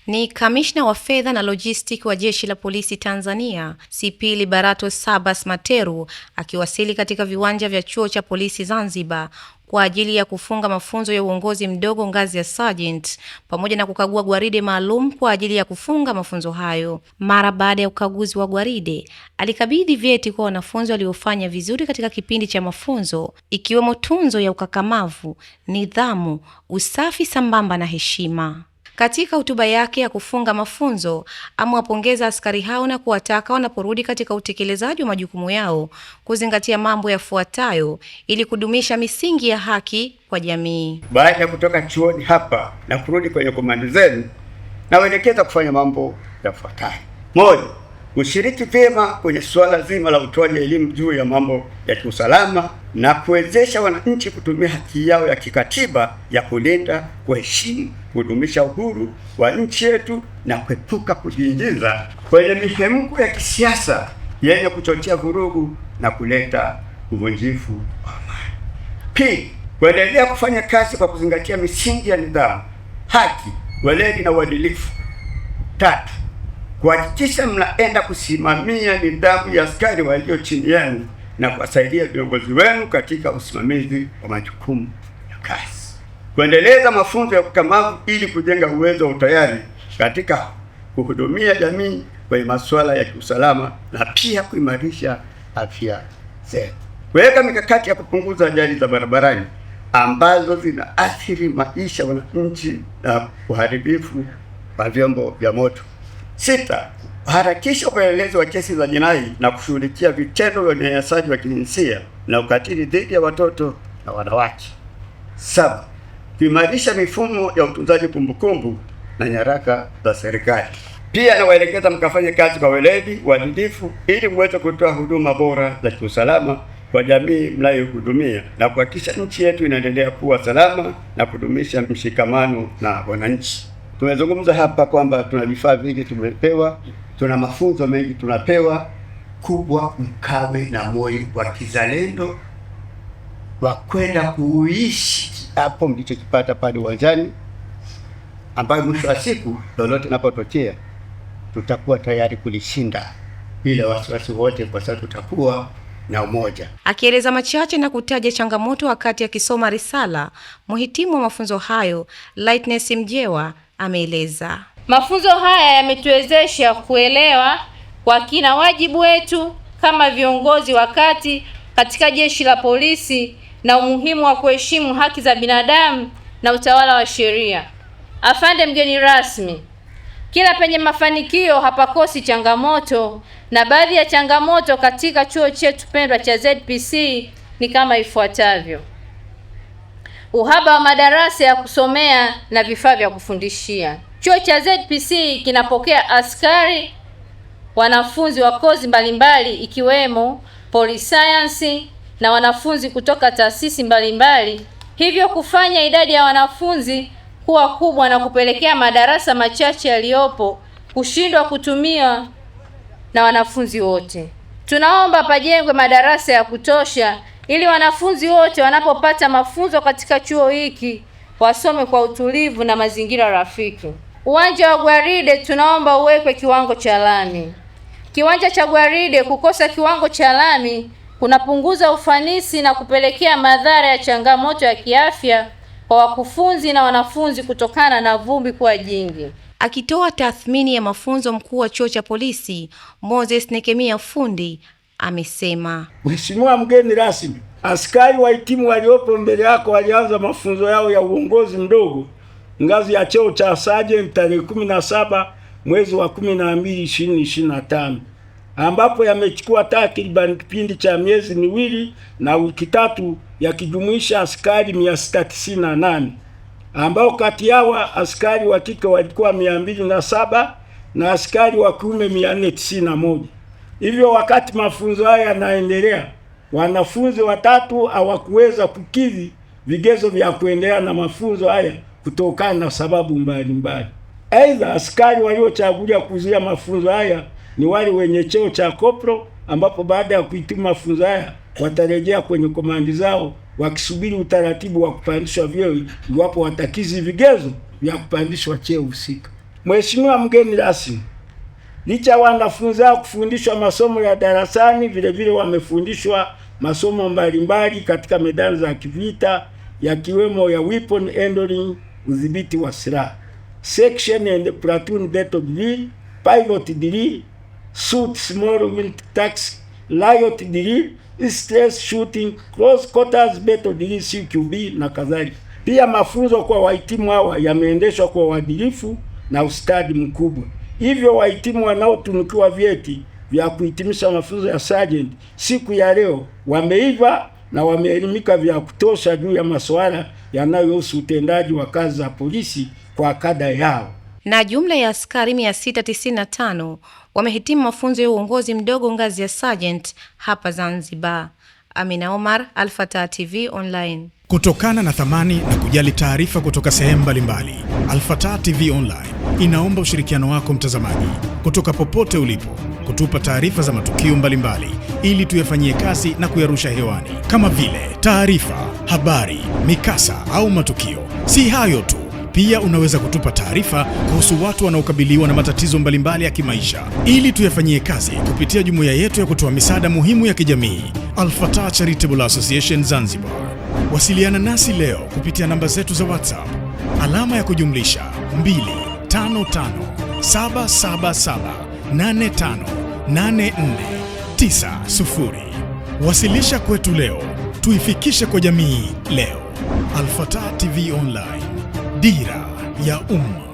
Ni kamishna wa fedha na logistic wa Jeshi la Polisi Tanzania, CP Liberato Sabas Materu, akiwasili katika viwanja vya Chuo cha Polisi Zanzibar kwa ajili ya kufunga mafunzo ya uongozi mdogo ngazi ya sergeant pamoja na kukagua gwaride maalum kwa ajili ya kufunga mafunzo hayo. Mara baada ya ukaguzi wa gwaride, alikabidhi vyeti kwa wanafunzi waliofanya vizuri katika kipindi cha mafunzo, ikiwemo tunzo ya ukakamavu, nidhamu, usafi sambamba na heshima. Katika hotuba yake ya kufunga mafunzo, amewapongeza askari hao na kuwataka wanaporudi katika utekelezaji wa majukumu yao kuzingatia mambo yafuatayo ili kudumisha misingi ya haki kwa jamii. Baada ya kutoka chuoni hapa na kurudi kwenye komandi zenu, nawaelekeza kufanya mambo yafuatayo. Moja, kushiriki vyema kwenye suala zima la utoaji elimu juu ya mambo ya kiusalama na kuwezesha wananchi kutumia haki yao ya kikatiba ya kulinda, kuheshimu, kudumisha uhuru wa nchi yetu na kuepuka kujiingiza kwenye mihemko ya kisiasa yenye kuchochea vurugu na kuleta uvunjifu wa amani. Pili, kuendelea kufanya kazi kwa kuzingatia misingi ya nidhamu, haki, weledi na uadilifu. Tatu, kuhakikisha mnaenda kusimamia nidhamu ya askari walio chini yenu na kuwasaidia viongozi wenu katika usimamizi wa majukumu ya kazi. Kuendeleza mafunzo ya ukakamavu ili kujenga uwezo wa utayari katika kuhudumia jamii kwenye masuala ya kiusalama na pia kuimarisha afya zetu. Kuweka mikakati ya kupunguza ajali za barabarani ambazo zinaathiri maisha ya wananchi na uharibifu wa vyombo vya moto. Sita, kuharakisha upelelezi wa kesi za jinai na kushughulikia vitendo vya unyanyasaji wa kijinsia na ukatili dhidi ya watoto na wanawake. Saba, kuimarisha mifumo ya utunzaji kumbukumbu na nyaraka za serikali. Pia nawaelekeza mkafanye kazi kwa weledi, uadilifu ili muweze kutoa huduma bora za kiusalama kwa jamii mnayohudumia na kuhakikisha nchi yetu inaendelea kuwa salama na kudumisha mshikamano na wananchi. Tumezungumza hapa kwamba tuna vifaa vingi tumepewa, tuna mafunzo mengi tunapewa. Kubwa mkawe na moyo wa kizalendo wa kwenda kuishi hapo mlichokipata pale uwanjani, ambayo mwisho wa siku lolote linapotokea tutakuwa tayari kulishinda bila wasiwasi wote, kwa sababu tutakuwa na umoja. Akieleza machache na kutaja changamoto wakati akisoma risala, mhitimu wa mafunzo hayo Lightness Mjewa ameeleza. Mafunzo haya yametuwezesha kuelewa kwa kina wajibu wetu kama viongozi wa kati katika Jeshi la Polisi na umuhimu wa kuheshimu haki za binadamu na utawala wa sheria. Afande mgeni rasmi, kila penye mafanikio hapakosi changamoto, na baadhi ya changamoto katika chuo chetu pendwa cha ZPC ni kama ifuatavyo: uhaba wa madarasa ya kusomea na vifaa vya kufundishia. Chuo cha ZPC kinapokea askari wanafunzi wa kozi mbalimbali ikiwemo Police Science na wanafunzi kutoka taasisi mbalimbali, hivyo kufanya idadi ya wanafunzi kuwa kubwa na kupelekea madarasa machache yaliyopo kushindwa kutumia na wanafunzi wote. Tunaomba pajengwe madarasa ya kutosha ili wanafunzi wote wanapopata mafunzo katika chuo hiki wasome kwa utulivu na mazingira rafiki. Uwanja wa gwaride tunaomba uwekwe kiwango cha lami. Kiwanja cha gwaride kukosa kiwango cha lami kunapunguza ufanisi na kupelekea madhara ya changamoto ya kiafya kwa wakufunzi na wanafunzi kutokana na vumbi kuwa jingi. Akitoa tathmini ya mafunzo, mkuu wa chuo cha polisi Moses Nekemia Fundi amesema, Mheshimiwa mgeni rasmi, askari wahitimu waliopo mbele yako walianza mafunzo yao ya uongozi mdogo ngazi ya cheo cha sergeant tarehe 17 mwezi wa 12 2025, ambapo yamechukua takriban kipindi cha miezi miwili na wiki tatu, yakijumuisha askari 698 ambao kati yao askari wa kike walikuwa 207 na askari wa kiume 491. Hivyo wakati mafunzo haya yanaendelea, wanafunzi watatu hawakuweza kukidhi vigezo vya kuendelea na mafunzo haya kutokana na sababu mbalimbali. Aidha, askari waliochaguliwa kuzuia mafunzo haya ni wale wenye cheo cha kopro, ambapo baada ya kuhitimu mafunzo haya watarejea kwenye komandi zao wakisubiri utaratibu wa kupandishwa vyeo iwapo watakizi vigezo vya kupandishwa cheo husika. Mheshimiwa mgeni rasmi, licha ya wanafunzi hao kufundishwa masomo ya darasani, vile wamefundishwa masomo mbalimbali katika medani za kivita yakiwemo ya weapon handling, udhibiti wa silaha, section and platoon battle drill, pivot drill, shoot small unit tactics, riot drill, stress shooting, close quarters battle drill CQB na kadhalika. Pia mafunzo kwa wahitimu hawa yameendeshwa kwa uadilifu na ustadi mkubwa. Hivyo wahitimu wanaotunukiwa vyeti vya kuhitimisha mafunzo ya sergeant siku ya leo wameiva na wameelimika vya kutosha juu ya masuala yanayohusu utendaji wa kazi za polisi kwa kada yao. Na jumla ya askari 695 wamehitimu mafunzo ya uongozi mdogo ngazi ya sergeant hapa Zanzibar. Amina Omar, Alfatah TV Online. Kutokana na thamani na kujali taarifa kutoka sehemu mbalimbali, Alfatah TV Online inaomba ushirikiano wako mtazamaji, kutoka popote ulipo, kutupa taarifa za matukio mbalimbali ili tuyafanyie kazi na kuyarusha hewani, kama vile taarifa, habari, mikasa au matukio. Si hayo tu, pia unaweza kutupa taarifa kuhusu watu wanaokabiliwa na matatizo mbalimbali ya kimaisha ili tuyafanyie kazi kupitia jumuiya yetu ya kutoa misaada muhimu ya kijamii, Alfatah Charitable Association Zanzibar. Wasiliana nasi leo kupitia namba zetu za WhatsApp alama ya kujumlisha 25577858490. Wasilisha kwetu leo, tuifikishe kwa jamii leo. Alfatah TV Online, dira ya umma.